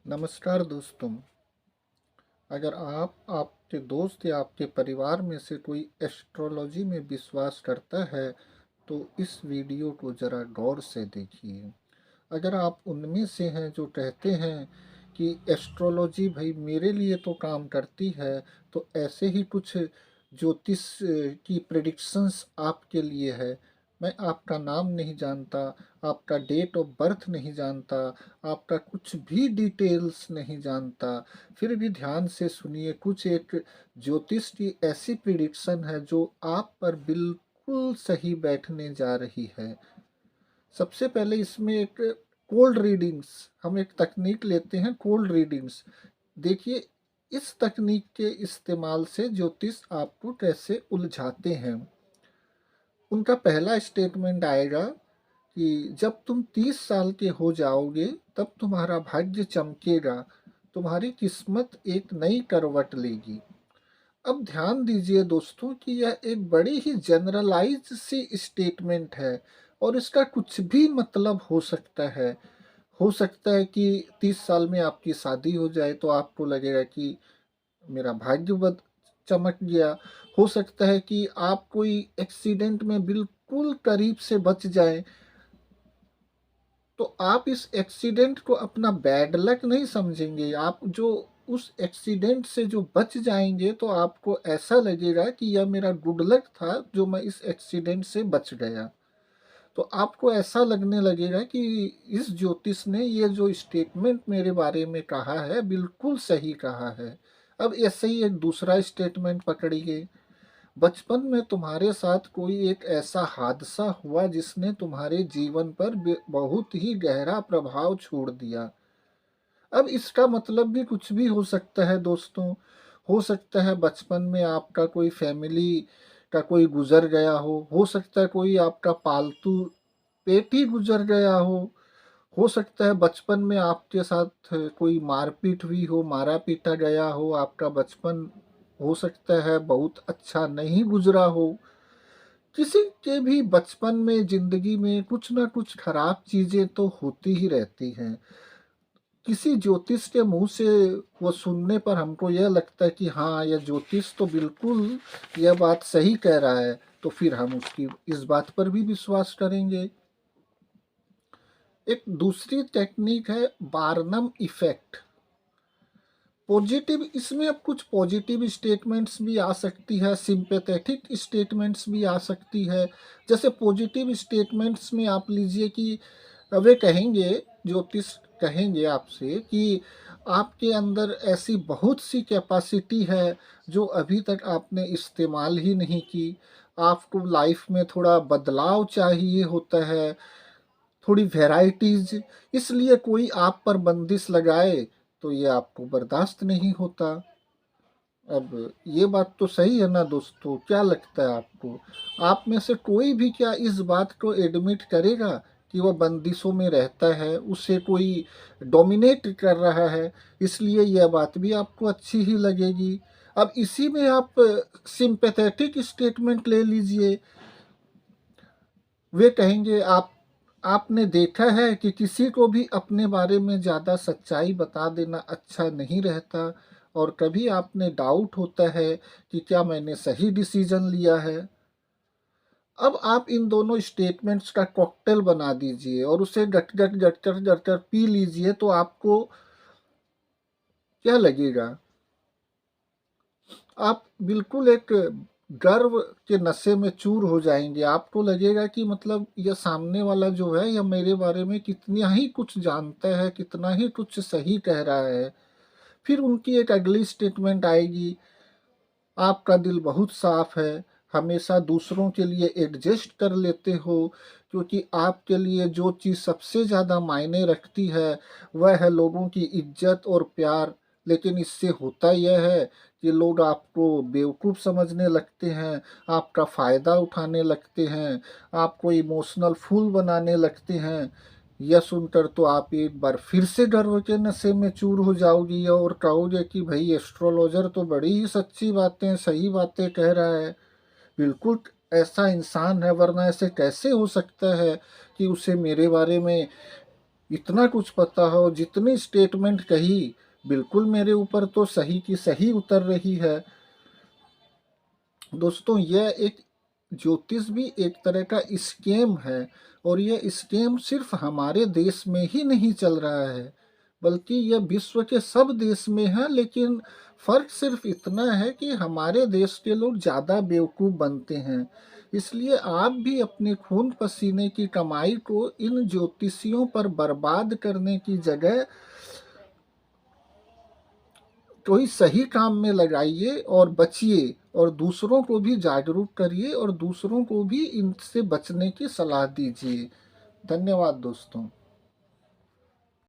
नमस्कार दोस्तों। अगर आपके दोस्त या आपके परिवार में से कोई एस्ट्रोलॉजी में विश्वास करता है तो इस वीडियो को ज़रा गौर से देखिए। अगर आप उनमें से हैं जो कहते हैं कि एस्ट्रोलॉजी भाई मेरे लिए तो काम करती है, तो ऐसे ही कुछ ज्योतिष की प्रेडिक्शंस आपके लिए है। मैं आपका नाम नहीं जानता, आपका डेट ऑफ बर्थ नहीं जानता, आपका कुछ भी डिटेल्स नहीं जानता, फिर भी ध्यान से सुनिए। कुछ एक ज्योतिष की ऐसी प्रिडिक्शन है जो आप पर बिल्कुल सही बैठने जा रही है। सबसे पहले इसमें एक कोल्ड रीडिंग्स, हम एक तकनीक लेते हैं कोल्ड रीडिंग्स। देखिए इस तकनीक के इस्तेमाल से ज्योतिष आपको कैसे उलझाते हैं। उनका पहला स्टेटमेंट आएगा कि जब तुम 30 साल के हो जाओगे तब तुम्हारा भाग्य चमकेगा, तुम्हारी किस्मत एक नई करवट लेगी। अब ध्यान दीजिए दोस्तों कि यह एक बड़ी ही जनरलाइज सी स्टेटमेंट है और इसका कुछ भी मतलब हो सकता है। हो सकता है कि 30 साल में आपकी शादी हो जाए तो आपको लगेगा कि मेरा भाग्य बद चमक गया। हो सकता है कि आप कोई एक्सीडेंट में बिल्कुल करीब से बच जाएं, तो आप इस एक्सीडेंट को अपना बैड लक नहीं समझेंगे। आप जो उस एक्सीडेंट से जो बच जाएंगे तो आपको ऐसा लगेगा कि यह मेरा गुड लक था जो मैं इस एक्सीडेंट से बच गया। तो आपको ऐसा लगने लगेगा कि इस ज्योतिष ने ये जो स्टेटमेंट मेरे बारे में कहा है बिल्कुल सही कहा है। अब ऐसे ही एक दूसरा स्टेटमेंट पकड़िए। बचपन में तुम्हारे साथ कोई एक ऐसा हादसा हुआ जिसने तुम्हारे जीवन पर बहुत ही गहरा प्रभाव छोड़ दिया। अब इसका मतलब भी कुछ भी हो सकता है दोस्तों। हो सकता है बचपन में आपका कोई फैमिली का कोई गुजर गया हो सकता है कोई आपका पालतू पेट ही गुजर गया हो सकता है बचपन में आपके साथ कोई मारपीट हुई हो, मारा पीटा गया हो, आपका बचपन हो सकता है बहुत अच्छा नहीं गुजरा हो। किसी के भी बचपन में जिंदगी में कुछ ना कुछ खराब चीजें तो होती ही रहती हैं। किसी ज्योतिष के मुंह से वो सुनने पर हमको यह लगता है कि हाँ यह ज्योतिष तो बिल्कुल यह बात सही कह रहा है, तो फिर हम उसकी इस बात पर भी विश्वास करेंगे। एक दूसरी टेक्निक है बार्नम इफेक्ट। पॉजिटिव, इसमें अब कुछ पॉजिटिव स्टेटमेंट्स भी आ सकती है, सिंपैथेटिक स्टेटमेंट्स भी आ सकती है। जैसे पॉजिटिव स्टेटमेंट्स में आप लीजिए कि वे कहेंगे, ज्योतिष कहेंगे आपसे कि आपके अंदर ऐसी बहुत सी कैपेसिटी है जो अभी तक आपने इस्तेमाल ही नहीं की। आपको लाइफ में थोड़ा बदलाव चाहिए होता है, थोड़ी वैराइटीज, इसलिए कोई आप पर बंदिश लगाए तो ये आपको बर्दाश्त नहीं होता। अब ये बात तो सही है ना दोस्तों, क्या लगता है आपको? आप में से कोई भी क्या इस बात को एडमिट करेगा कि वह बंदिशों में रहता है, उसे कोई डोमिनेट कर रहा है, इसलिए यह बात भी आपको अच्छी ही लगेगी। अब इसी में आप सिंपैथेटिक स्टेटमेंट ले लीजिए। वे कहेंगे आपने देखा है कि किसी को भी अपने बारे में ज़्यादा सच्चाई बता देना अच्छा नहीं रहता, और कभी आपने डाउट होता है कि क्या मैंने सही डिसीजन लिया है। अब आप इन दोनों स्टेटमेंट्स का कॉकटेल बना दीजिए और उसे गट गट गट कर गट कर पी लीजिए, तो आपको क्या लगेगा? आप बिल्कुल एक गर्व के नशे में चूर हो जाएंगे। आपको लगेगा कि मतलब यह सामने वाला जो है यह मेरे बारे में कितना ही कुछ जानता है, कितना ही कुछ सही कह रहा है। फिर उनकी एक अगली स्टेटमेंट आएगी, आपका दिल बहुत साफ है, हमेशा दूसरों के लिए एडजस्ट कर लेते हो, क्योंकि आपके लिए जो चीज़ सबसे ज़्यादा मायने रखती है वह है लोगों की इज्जत और प्यार। लेकिन इससे होता यह है कि लोग आपको बेवकूफ़ समझने लगते हैं, आपका फ़ायदा उठाने लगते हैं, आपको इमोशनल फूल बनाने लगते हैं। यह सुनकर तो आप एक बार फिर से गर्व के नशे में चूर हो जाओगी और कहोगे कि भाई एस्ट्रोलॉजर तो बड़ी ही सच्ची बातें, सही बातें कह रहा है, बिल्कुल ऐसा इंसान है, वरना ऐसे कैसे हो सकता है कि उसे मेरे बारे में इतना कुछ पता हो, जितनी स्टेटमेंट कही बिल्कुल मेरे ऊपर तो सही की सही उतर रही है। दोस्तों, यह एक ज्योतिष भी एक तरह का स्कैम है, और यह स्कैम सिर्फ हमारे देश में ही नहीं चल रहा है, बल्कि यह विश्व के सब देश में है। लेकिन फर्क सिर्फ इतना है कि हमारे देश के लोग ज़्यादा बेवकूफ़ बनते हैं। इसलिए आप भी अपने खून पसीने की कमाई को इन ज्योतिषियों पर बर्बाद करने की जगह कोई सही काम में लगाइए और बचिए, और दूसरों को भी जागरूक करिए और दूसरों को भी इनसे बचने की सलाह दीजिए। धन्यवाद दोस्तों।